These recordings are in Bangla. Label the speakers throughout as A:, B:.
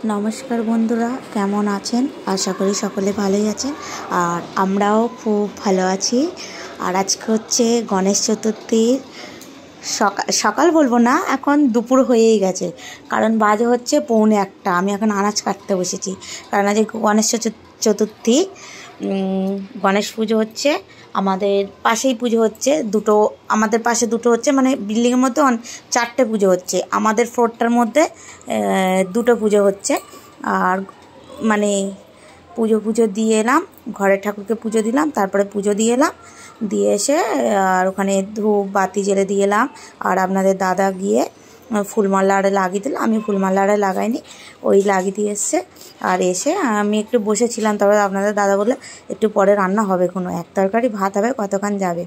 A: নমস্কার বন্ধুরা, কেমন আছেন? আশা করি সকলে ভালোই আছেন আর আমরাও খুব ভালো আছি। আর আজকে হচ্ছে গণেশ চতুর্থীর সকাল বলবো না, এখন দুপুর হয়েই গেছে, কারণ বাজে হচ্ছে 1:45। আমি এখন আনাজ কাটতে বসেছি, কারণ আজকে গণেশ চতুর্থী। গণেশ পুজো হচ্ছে, আমাদের পাশেই পুজো হচ্ছে দুটো, আমাদের পাশে দুটো হচ্ছে, মানে বিল্ডিংয়ের মধ্যে 4টে পুজো হচ্ছে, আমাদের ফ্লোরটার মধ্যে দুটো পুজো হচ্ছে। আর মানে পুজো দিয়ে এলাম, ঘরের ঠাকুরকে পুজো দিলাম, তারপরে পুজো দিয়ে এলাম, দিয়ে এসে আর ওখানে ধূপ বাতি জেলে দিয়ে এলাম। আর আপনাদের দাদা গিয়ে ফুলমালা আরে লাগিয়ে দিল, আমি ফুলমালা আরে লাগাইনি, ওই লাগিয়ে দিয়ে এসছে। আর এসে আমি একটু বসেছিলাম, তবে আপনাদের দাদা বললে একটু পরে রান্না হবে, কোনো এক তরকারি ভাত হবে, কতক্ষণ যাবে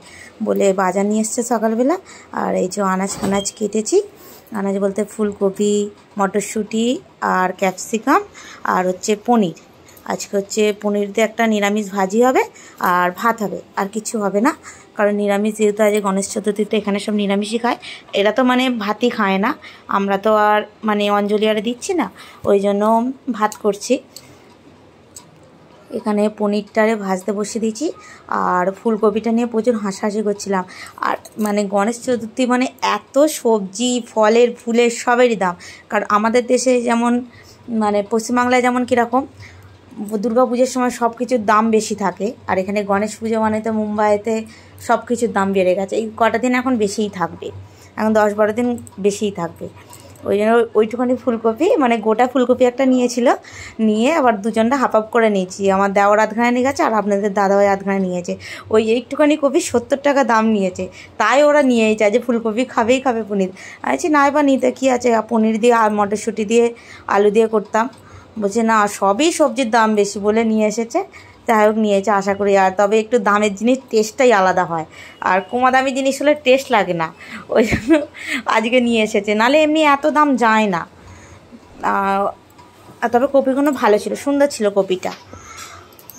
A: বলে বাজার নিয়ে এসছে সকালবেলা। আর এই যে আনাজ কেটেছি, আনাজ বলতে ফুলকপি, মটরশুঁটি আর ক্যাপসিকাম আর হচ্ছে পনির। আজকে হচ্ছে পনির দিয়ে একটা নিরামিষ ভাজি হবে আর ভাত হবে, আর কিছু হবে না, কারণ নিরামিষ যেহেতু আজ গণেশ চতুর্থীতে এখানে সব নিরামিষই খায়। এরা তো মানে ভাতই খায় না, আমরা তো আর মানে অঞ্জলি আরে দিচ্ছি না, ওই জন্য ভাত করছি। এখানে পনিরটারে ভাজতে বসিয়ে দিয়েছি, আর ফুলকপিটা নিয়ে প্রচুর হাসাহাসি করছিলাম। আর মানে গণেশ চতুর্থী মানে এত সবজি, ফলের, ফুলের সবেরই দাম। কারণ আমাদের দেশে যেমন মানে পশ্চিমবাংলায় যেমন কীরকম দুর্গা পুজোর সময় সব কিছুর দাম বেশি থাকে, আর এখানে গণেশ পুজো মানে তো মুম্বাইতে সব কিছুর দাম বেড়ে গেছে। এই কটা দিন এখন বেশিই থাকবে, এখন 10-12 দিন বেশিই থাকবে। ওই জন্য ওইটুখানি ফুলকপি, মানে গোটা ফুলকপি একটা নিয়েছিল, নিয়ে আবার দুজনটা হাফ করে নিয়েছি। আমার দেওয়ার আধখানা নিয়ে গেছে, আর আপনাদের দাদাভাই আধখানা নিয়েছে। ওই একটুখানি কপি 70 টাকা দাম নিয়েছে, তাই ওরা নিয়েই চায় যে ফুলকপি খাবে পনির। আছি নাই বা নিতে কী আছে, পনির দিয়ে আর মটরশুঁটি দিয়ে আলু দিয়ে করতাম। বলছে না, সবই সবজির দাম বেশি বলে নিয়ে এসেছে। যাই হোক, নিয়েছে আশা করি। আর তবে একটু দামের জিনিস টেস্টটাই আলাদা হয়, আর কমা দামি জিনিস হলে টেস্ট লাগে না, ওই জন্য আজকে নিয়ে এসেছে, নাহলে এমনি এত দাম যায় না। তবে কপিগুলো ভালো ছিল, সুন্দর ছিল কপিটা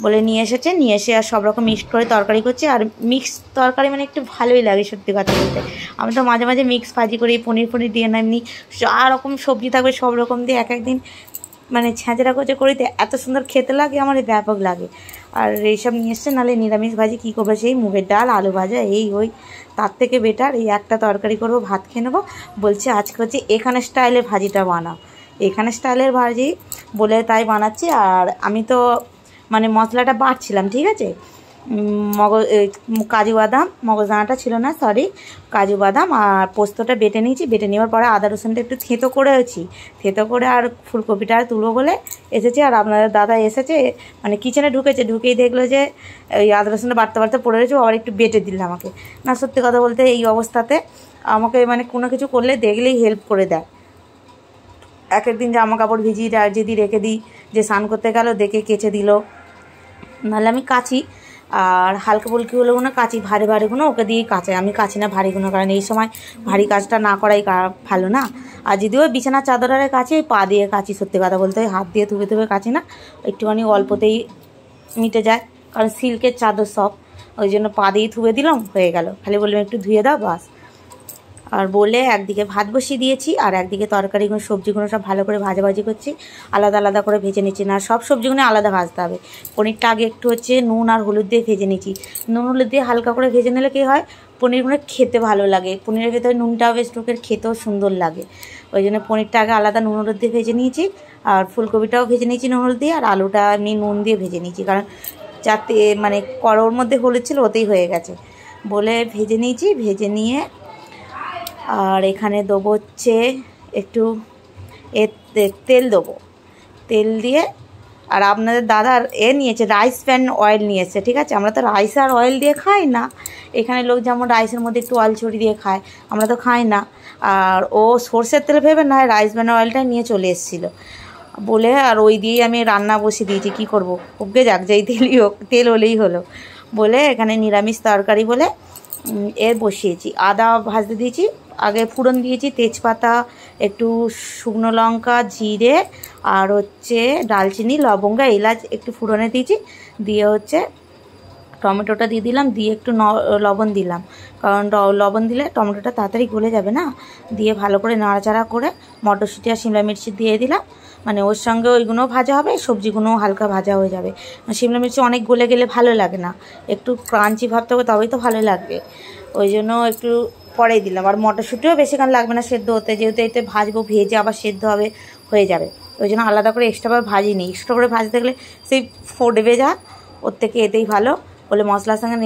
A: বলে নিয়ে এসেছে। নিয়ে এসে আর সব রকম মিক্সড করে তরকারি করছে। আর মিক্স তরকারি মানে একটু ভালোই লাগে সত্যি কথা বলতে। আমি তো মাঝে মাঝে মিক্স ভাজি করি, পনির দিয়ে না, এমনি যা রকম সবজি থাকবে সব রকম দিয়ে এক একদিন মানে ছেঁচড়া করিতে এত সুন্দর খেতে লাগে, আমার ব্যাপক লাগে। আর এইসব নিয়ে এসছে, নাহলে নিরামিষ ভাজি কী করবে, সেই মুগের ডাল, আলু ভাজা, এই ওই, তার থেকে বেটার এই একটা তরকারি করবো, ভাত খেয়ে নেবো। বলছে আজকে হচ্ছে এখানে স্টাইলের ভাজিটা বানাও, এখানে স্টাইলের ভাজি বলে তাই বানাচ্ছি। আর আমি তো মানে মশলাটা বাটছিলাম, ঠিক আছে, কাজু বাদাম, মগজদানাটা ছিল না, সরি, কাজু বাদাম আর পোস্তটা বেটে নিয়েছি। বেটে নেওয়ার পরে আদা রসুনটা একটু থেঁতো করেছি, থেঁতো করে আর ফুলকপিটা আর তুলবো বলে এসেছি। আর আপনাদের দাদা এসেছে, মানে কিচেনে ঢুকেই দেখলো যে ওই আদা রসুনটা বাড়তে পড়ে রয়েছে, আবার একটু বেটে দিল আমাকে। না, সত্যি কথা বলতে এই অবস্থাতে আমাকে মানে কোনো কিছু করলে দেখলেই হেল্প করে দেয়। এক একদিন জামা কাপড় ভিজিয়ে যদি রেখে দিই, যে স্নান করতে গেল দেখে কেচে দিল, নাহলে আমি কাচি। আর হালকা ফুলকি হলেও না কাচি, ভারীগুলো ওকে দিয়েই কাচাই, আমি কাচি না ভারীগুলো, কারণ এই সময় ভারী কাজটা না করাই ভালো না। আর যদিও বিছানার চাদরে কাচি, পা দিয়ে কাচি, সত্যি কথা বলতে হাত দিয়ে থুবে কাচি না, একটুখানি অল্পতেই মিটে যায়, কারণ সিল্কের চাদর সব, ওই জন্য পা দিয়ে থুবে দিলাম, হয়ে গেল। খালি বললাম একটু ধুয়ে দাও, বাস। আর বলে একদিকে ভাত বসিয়ে দিয়েছি, আর একদিকে তরকারিগুলো, সবজিগুলো সব ভালো করে ভাজাভাজি করছি, আলাদা করে ভেজে নিচ্ছি। না, সব সবজিগুলো আলাদা ভাজতে হবে। পনিরটা আগে একটু হচ্ছে নুন আর হলুদ দিয়ে ভেজে নিচ্ছি। নুন হলুদ দিয়ে হালকা করে ভেজে নিলে কী হয়, পনিরগুলো খেতে ভালো লাগে, পনিরের ভেতরে নুনটাও বেশ ঢোকে, খেতেও সুন্দর লাগে। ওই জন্য পনিরটা আগে আলাদা নুন হলুদ দিয়ে ভেজে নিয়েছি, আর ফুলকপিটাও ভেজে নিয়েছি নুন হলুদ দিয়ে, আর আলুটা এমনি নুন দিয়ে ভেজে নিয়েছি, কারণ যাতে মানে কড়ার মধ্যে হলুদ ছিল, ওতেই হয়ে গেছে বলে ভেজে নিয়েছি। ভেজে নিয়ে আর এখানে দেবো হচ্ছে একটু তেল দেবো, তেল দিয়ে। আর আপনাদের দাদার নিয়েছে রাইস প্যান অয়েল নিয়েছে, ঠিক আছে, আমরা তো রাইস আর অয়েল দিয়ে খাই না, এখানে লোক যেমন রাইসের মধ্যে একটু অয়েল ছড়িয়ে দিয়ে খায়, আমরা তো খাই না। আর ও সর্ষের তেল ভেবে না রাইস প্যান অয়েলটা নিয়ে চলে এসেছিলো বলে, আর ওই দিয়েই আমি রান্না বসিয়ে দিয়েছি। কী করবো, উবকে যাক, যেই তেলই হোক, তেল হলেই হলো বলে এখানে নিরামিষ তরকারি বলে বসিয়েছি। আদা ভাজতে দিয়েছি, আগে ফোড়ন দিয়েছি, তেজপাতা, একটু শুকনো লঙ্কা, জিরে, আর হচ্ছে দারচিনি, লবঙ্গ, এলাচ একটু ফোড়নে দিয়েছি। দিয়ে হচ্ছে টমেটোটা দিয়ে দিলাম, দিয়ে একটু লবণ দিলাম, কারণ লবণ দিলে টমেটোটা তাড়াতাড়ি গলে যাবে না। দিয়ে ভালো করে নাড়াচাড়া করে মটরশুঁটি আর শিমলা মির্চি দিয়ে দিলাম, মানে ওর সঙ্গে ওইগুলোও ভাজা হবে, সবজিগুলোও হালকা ভাজা হয়ে যাবে। শিমলা মির্চি অনেক গলে গেলে ভালো লাগে না, একটু ক্রাঞ্চি ভাবতে হবে, তবেই তো ভালো লাগবে। ওই জন্য একটু পরেই দিলাম। আর মটরশুঁটিও বেশিক্ষণ লাগবে না সেদ্ধ হতে, যেহেতু এতে ভাজবো, ভেজে আবার সেদ্ধ হবে, হয়ে যাবে। ওই জন্য আলাদা করে এক্সট্রাভাবে ভাজিনি। এক্সট্রা করে ভাজতে গেলে সেই ফোটবে যা, ওর থেকে এতেই ভালো বলে মশলার সঙ্গে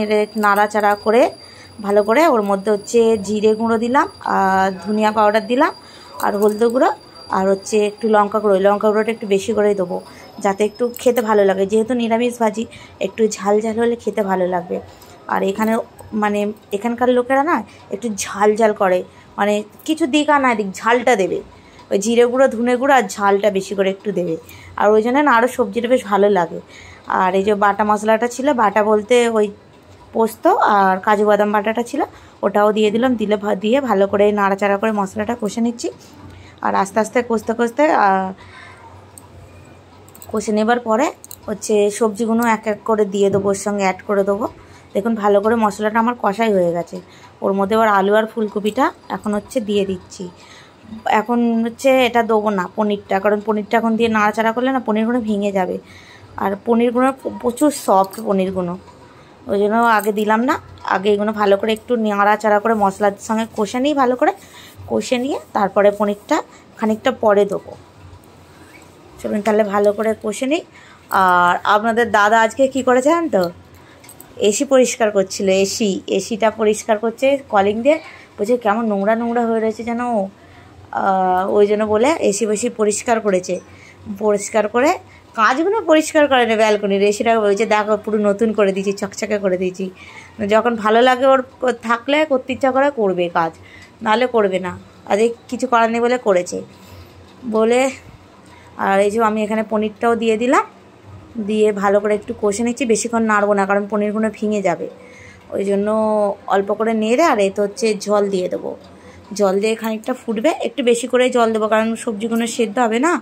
A: নাড়াচাড়া করে ভালো করে ওর মধ্যে হচ্ছে জিরে গুঁড়ো দিলাম, আর ধনিয়া পাউডার দিলাম, আর হলদে গুঁড়ো, আর হচ্ছে একটু লঙ্কা গুঁড়ো। লঙ্কা গুঁড়োটা একটু বেশি করেই দেবো, যাতে একটু খেতে ভালো লাগে, যেহেতু নিরামিষ ভাজি একটু ঝাল ঝাল হলে খেতে ভালো লাগবে। আর এখানে মানে এখানকার লোকেরা না একটু ঝাল ঝাল করে, মানে কিছু দিক আর না দিক ঝালটা দেবে, ওই জিরে গুঁড়ো ধনে গুঁড়ো আর ঝালটা বেশি করে একটু দেবে। আর ওই জন্য না আরও সবজিটা বেশ ভালো লাগে। আর এই যে বাটা মশলাটা ছিল, বাটা বলতে ওই পোস্ত আর কাজু বাদাম বাটাটা ছিল, ওটাও দিয়ে দিলাম। দিয়ে ভালো করে নাড়াচাড়া করে মশলাটা কষে নিচ্ছি। আর আস্তে আস্তে কষতে কষতে কষে নেবার পরে হচ্ছে সবজিগুলো এক এক করে দিয়ে দেবো, ওর সঙ্গে অ্যাড করে দেবো। দেখুন ভালো করে মশলাটা আমার কষাই হয়ে গেছে। ওর মধ্যে এবার আলু আর ফুলকপিটা এখন হচ্ছে দিয়ে দিচ্ছি। এখন হচ্ছে এটা দেবো না পনিরটা, কারণ পনিরটা এখন দিয়ে নাড়াচাড়া করলে না পনিরগুলো ভেঙে যাবে। আর পনিরগুলো প্রচুর সফট পনিরগুলো, ওই জন্য আগে দিলাম না। আগে এগুলো ভালো করে একটু নাড়াচাড়া করে মশলার সঙ্গে কষে নিই, ভালো করে কষে নিয়ে তারপরে পনিরটা খানিকটা পরে দেবো। চলুন তাহলে ভালো করে কষে নিই। আর আপনাদের দাদা আজকে কি করেছে জানেন তো, এসি পরিষ্কার করছিল। এসিটা পরিষ্কার করছে কলিং দিয়ে, বলছে কেমন নোংরা নোংরা হয়ে রয়েছে যেন, ওই জন্য বলে এসি পরিষ্কার করেছে। পরিষ্কার করে কাজগুলো পরিষ্কার করে নেবে ব্যালকনির, এসিটাকে বলছে দেখো পুরো নতুন করে দিয়েছি, চকচকে করে দিয়েছি। যখন ভালো লাগে ওর থাকলে করতে ইচ্ছা করে করবে কাজ, নাহলে করবে না। আজ কিছু করার নেই বলে করেছে বলে। আর এই যে আমি এখানে পনিরটাও দিয়ে দিলাম, দিয়ে ভালো করে একটু কষে নিচ্ছি। বেশিক্ষণ নাড়বো না, কারণ পনিরগুলো ভেঙে যাবে, ওই জন্য অল্প করে নেড়ে আর এতে হচ্ছে জল দিয়ে দেবো। জল দিয়ে খানিকটা ফুটবে, একটু বেশি করে জল দেবো, কারণ সবজিগুলো সেদ্ধ হবে না।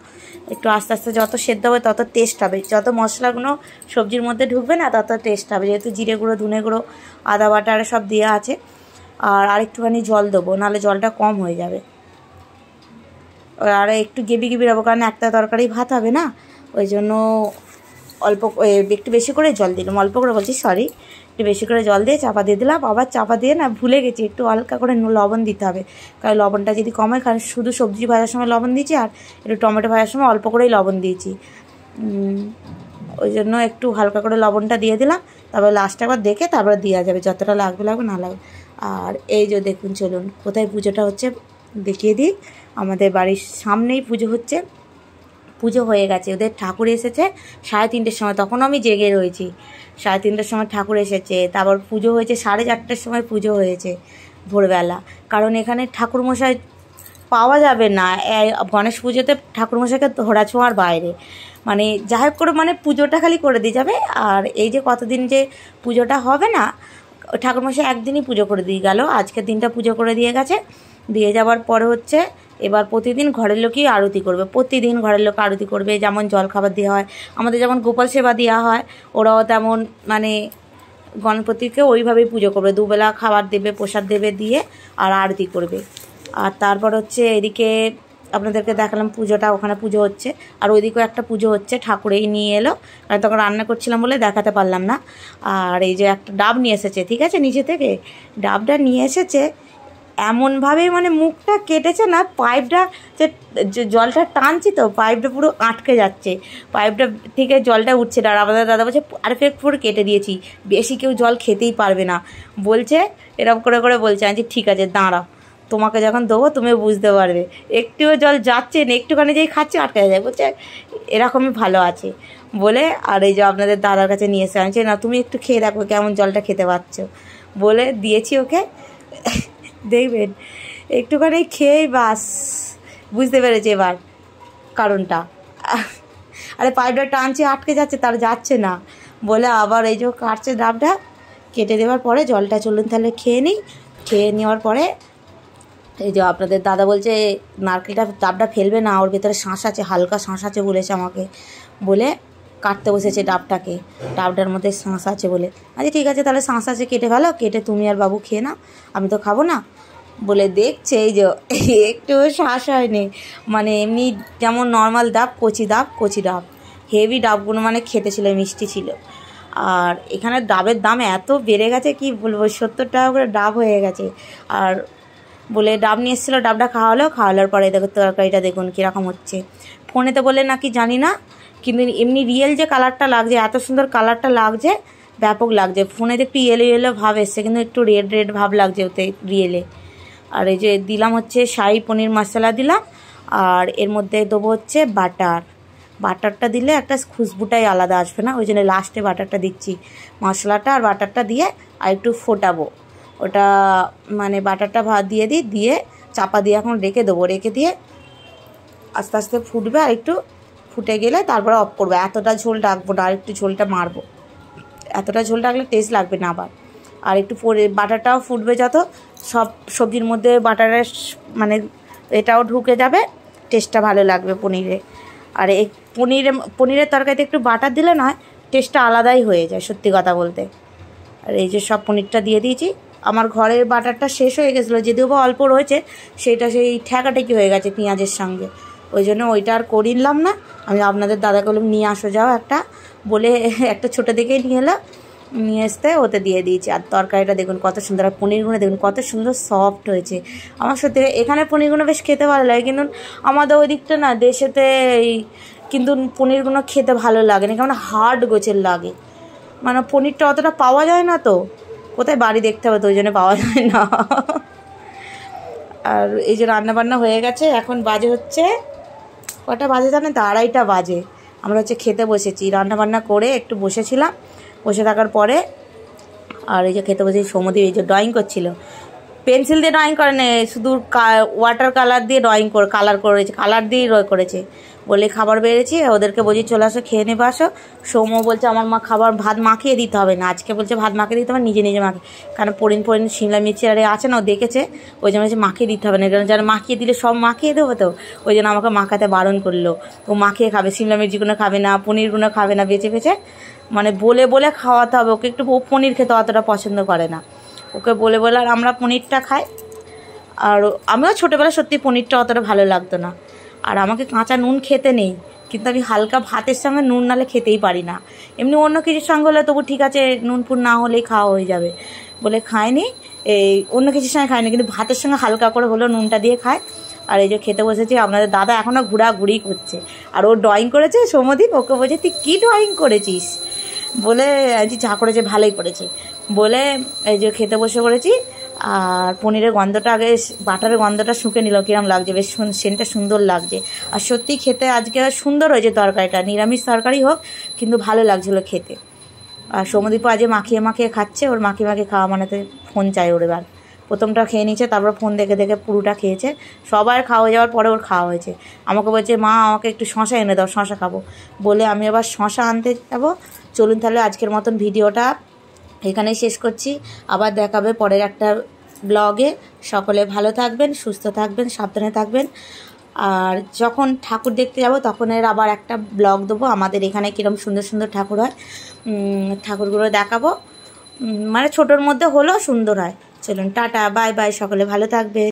A: একটু আস্তে আস্তে যত সেদ্ধ হবে তত টেস্ট হবে, যত মশলাগুলো সবজির মধ্যে ঢুকবে না তত টেস্ট হবে, যেহেতু জিরে গুঁড়ো ধনে গুঁড়ো আদা বাটা সব দেওয়া আছে। আর আরেকটুখানি জল দেবো, নাহলে জলটা কম হয়ে যাবে। আর একটু গেবি রাখবো, কারণ একটা তরকারি ভাত হবে না, ওই জন্য অল্প একটু বেশি করে জল দিলাম। অল্প করে বলছি, সরি, একটু বেশি করে জল দিয়ে চাপা দিয়ে দিলাম। আবার চাপা দিয়ে না ভুলে গেছি, একটু হালকা করে লবণ দিতে হবে, কারণ লবণটা যদি কম হয়, কারণ শুধু সবজি ভাজার সময় লবণ দিয়েছি আর একটু টমেটো ভাজার সময় অল্প করেই লবণ দিয়েছি, ওই জন্য একটু হালকা করে লবণটা দিয়ে দিলাম। তারপরে লাস্টে একবার দেখে তারপরে দেওয়া যাবে, যতটা লাগবে না লাগবে। আর এই যে দেখুন, চলুন কোথায় পুজোটা হচ্ছে দেখিয়ে দিই। আমাদের বাড়ির সামনেই পুজো হচ্ছে। পুজো হয়ে গেছে, ওদের ঠাকুর এসেছে 3:30-র সময়, তখন আমি জেগে রয়েছি। 3:30-র সময় ঠাকুর এসেছে, তারপর পুজো হয়েছে 4:30-র সময় পুজো হয়েছে ভোরবেলা। কারণ এখানে ঠাকুরমশাই পাওয়া যাবে না, গণেশ পুজোতে ঠাকুরমশাইকে ধরা ছোঁয়ার বাইরে, মানে যাই হোক করে মানে পুজোটা খালি করে দিয়ে যাবে। আর এই যে কতদিন যে পুজোটা হবে না, ঠাকুরমশাই একদিনই পুজো করে দিয়ে গেল, আজকের দিনটা পুজো করে দিয়ে গেছে। দিয়ে যাওয়ার পরে হচ্ছে এবার প্রতিদিন ঘরের লোকই আরতি করবে, প্রতিদিন ঘরের লোক আরতি করবে। যেমন জলখাবার দেওয়া হয় আমাদের, যেমন গোপাল সেবা দেওয়া হয়, ওরাও তেমন মানে গণপতিকে ওইভাবেই পুজো করবে, দুবেলা খাবার দেবে, প্রসাদ দেবে, দিয়ে আর আরতি করবে। আর তারপর হচ্ছে এদিকে আপনাদেরকে দেখালাম পুজোটা, ওখানে পুজো হচ্ছে। আর ওইদিকেও একটা পুজো হচ্ছে, ঠাকুরেই নিয়ে এলো, কারণ তখন রান্না করছিলাম বলে দেখাতে পারলাম না। আর এই যে একটা ডাব নিয়ে এসেছে, ঠিক আছে, নিচে থেকে ডাবটা নিয়ে এসেছে, এমনভাবে মানে মুখটা কেটেছে না, পাইপটা যে জলটা টানছি তো পাইপটা পুরো আটকে যাচ্ছে, পাইপটা থেকে জলটা উঠছে না। আর আমাদের দাদা বলছে পারফেক্ট পুরো কেটে দিয়েছি, বেশি কেউ জল খেতেই পারবে না বলছে, এরকম করে বলছে। আমি ঠিক আছে দাঁড়াও, তোমাকে যখন দেবো তুমি বুঝতে পারবে। একটুও জল যাচ্ছে না, একটুখানি যেই খাচ্ছে আটকে যায়, বলছে এরকমই ভালো আছে বলে। আর এই যে আপনাদের দাদার কাছে নিয়ে এসে আনছে, না তুমি একটু খেয়ে দেখো কেমন জলটা খেতে পারছো বলে দিয়েছি ওকে। দেখবেন একটুখানি খেয়েই বাস বুঝতে পেরেছে এবার কারণটা। আরে পাইপটা টানছে আটকে যাচ্ছে, তার যাচ্ছে না বলে আবার এই যে কাটছে ডাবটা, কেটে দেওয়ার পরে জলটা চলুন তাহলে খেয়ে নিই। খেয়ে নেওয়ার পরে এই যে আপনাদের দাদা বলছে নারকেলটা ডাবটা ফেলবে না, ওর ভেতরে শাঁস আছে, হালকা শাঁস আছে বলেছে আমাকে, বলে কাটতে বসেছে ডাবটাকে, ডাবটার মধ্যে শাঁস আছে বলে। আচ্ছা ঠিক আছে তাহলে শাঁস আছে কেটে ফেলো, কেটে তুমি আর বাবু খেয়ে নাও, আমি তো খাবো না। বলে দেখছে এই যে একটু শ্বাস হয়নি, মানে এমনি যেমন নর্মাল ডাব, কচি ডাব, হেভি ডাবগুলো মানে খেতে ছিল, মিষ্টি ছিল। আর এখানে ডাবের দাম এত বেড়ে গেছে কি বলবো, 70 টাকা করে ডাব হয়ে গেছে। আর বলে ডাব নিয়ে এসেছিলো, ডাবটা খাওয়ালোর পরে দেখো তরকারিটা দেখুন কীরকম হচ্ছে। ফোনেতে বলে নাকি জানি না, কিন্তু এমনি রিয়েল যে কালারটা লাগছে, এত সুন্দর কালারটা লাগছে, ব্যাপক লাগছে। ফোনেতে একটু ইয়েলো ভাব এসছে, কিন্তু একটু রেড ভাব লাগছে ওতে রিয়েলে। আর এই যে দিলাম হচ্ছে শাহী পনির মশলা দিলাম, আর এর মধ্যে দেবো হচ্ছে বাটারটা দিলে একটা খুশবুটাই আলাদা আসবে না, ওই জন্য লাস্টে বাটারটা দিচ্ছি। মশলাটা আর বাটারটা দিয়ে আর একটু ফোটাবো, ওটা মানে বাটারটা দিয়ে চাপা দিয়ে এখন রেখে দেবো। রেখে দিয়ে আস্তে আস্তে ফুটবে, আর একটু ফুটে গেলে তারপরে অফ করবো। এতটা ঝোল রাখবো না, আর একটু ঝোলটা মারবো, এতটা ঝোল রাখলে টেস্ট লাগবে না আবার। আর একটু বাটারটাও ফুটবে, যত সব সবজির মধ্যে বাটারের মানে এটাও ঢুকে যাবে, টেস্টটা ভালো লাগবে পনিরে। আর এই পনিরের তরকারিতে একটু বাটার দিলে নয়, টেস্টটা আলাদাই হয়ে যায় সত্যি কথা বলতে। আর এই যে সব পনিরটা দিয়ে দিয়েছি। আমার ঘরের বাটারটা শেষ হয়ে গেছিলো, যদিও বা অল্প রয়েছে, সেটা সেই ঠেকাঠেকি হয়ে গেছে পেঁয়াজের সঙ্গে, ওই জন্য ওইটা আর করে নিলাম না। আমি আপনাদের দাদাকে বললাম নিয়ে আসো যাও একটা, বলে একটা ছোটো দিকেই নিয়ে আসতে ওতে দিয়ে দিয়েছি। আর তরকারিটা দেখুন কত সুন্দর, আর পনিরগুলো দেখুন কত সুন্দর সফট হয়েছে। আমার সত্যি এখানে পনিরগুলো বেশ খেতে ভালো লাগে, কিন্তু আমাদের ওই দিকটা না দেশেতে কিন্তু পনিরগুলো খেতে ভালো লাগে না, কেমন হার্ড গোছের লাগে, মানে পনিরটা অতটা পাওয়া যায় না, তো কোথায় বাড়ি দেখতে হবে, তো ওই জন্য পাওয়া যায় না। আর এই যে রান্নাবান্না হয়ে গেছে, এখন বাজে হচ্ছে কটা বাজে জানেন তো, 2:30 বাজে। আমরা হচ্ছে খেতে বসেছি, রান্নাবান্না করে একটু বসেছিলাম, বসে থাকার পরে আর এই যে খেতে বসে সৌমদীপ এই যে ড্রয়িং করছিল, পেন্সিল দিয়ে ড্রয়িং করে না, শুধু ওয়াটার কালার দিয়ে ড্রয়িং কালার দিয়েই করেছে। বলে খাবার বেড়েছি, ওদেরকে বলছি চলে আসো খেয়ে নেবে আসো। সৌম্য বলছে আমার মা ভাত মাখিয়ে দিতে হবে না, আজকে বলছে ভাত মাখিয়ে দিতে হবে, নিজে মাখে, কারণ পরিণ শিমলা মির্চি আরে আছে না, ও দেখেছে, ওই জন্য বলছে মাখিয়ে দিতে হবে না, কারণ যারা মাখিয়ে দিলে সব মাখিয়ে দেবো, তো ওই জন্য আমাকে মাখাতে বারণ করলো। ও মাখিয়ে খাবে, শিমলা মির্চিগুলো খাবে না, পনিরগুলো খাবে না, বেছে মানে বলে খাওয়াতে হবে ওকে। একটু ও পনির খেতে অতটা পছন্দ করে না, ওকে বলে আর আমরা পনিরটা খাই। আর আমিও ছোটোবেলা সত্যি পনিরটা অতটা ভালো লাগতো না, আর আমাকে কাঁচা নুন খেতে নেই, কিন্তু আমি হালকা ভাতের সঙ্গে নুন নালে খেতেই পারি না। এমনি অন্য কিছুর সঙ্গে হলে তবু ঠিক আছে, নুন ফুন না হলেই খাওয়া হয়ে যাবে বলে খায়নি, এই অন্য কিছুর সঙ্গে খায়নি, কিন্তু ভাতের সঙ্গে হালকা করে হলেও নুনটা দিয়ে খায়। আর এই যে খেতে বসেছি, আপনাদের দাদা এখনও ঘোরাঘুরি করছে, আর ও ড্রয়িং করেছে সৌম্যদীপ, ওকে বলছে তুই কী ড্রয়িং করেছিস, বলে যা করেছে ভালোই করেছে, বলে এই যে খেতে বসে পড়েছি। আর পনিরের গন্ধটা আগে, বাটারের গন্ধটা শুকে নিল, কিরম লাগছে, বেশ সেন্টটা সুন্দর লাগছে। আর সত্যি খেতে আজকে সুন্দর হয়েছে তরকারিটা, নিরামিষ তরকারি হোক কিন্তু ভালো লাগছিলো খেতে। আর সৌম্যদীপও আজকে মাখিয়ে খাচ্ছে, ওর মাখিয়ে খাওয়া মানেতে ফোন চাই ওর। এবার প্রথমটা খেয়ে নিচ্ছে, তারপর ফোন দেখে পুরোটা খেয়েছে, সবার খাওয়া হয়ে যাওয়ার পরে ওর খাওয়া হয়েছে। আমাকে বলছে মা আমাকে একটু শশা এনে দাও, শশা খাবো, বলে আমি আবার শশা আনতে যাবো। চলুন তাহলে আজকের মতন ভিডিওটা এখানেই শেষ করছি, আবার দেখাবে পরের একটা ব্লগে। সকলে ভালো থাকবেন, সুস্থ থাকবেন, সাবধানে থাকবেন। আর যখন ঠাকুর দেখতে যাব তখন এর আবার একটা ব্লগ দেবো, আমাদের এখানে কীরকম সুন্দর সুন্দর ঠাকুর হয়, ঠাকুরগুলো দেখাবো, মানে ছোটোর মধ্যে হলেও সুন্দর হয়। চলুন টাটা, বাই বাই, সকলে ভালো থাকবে।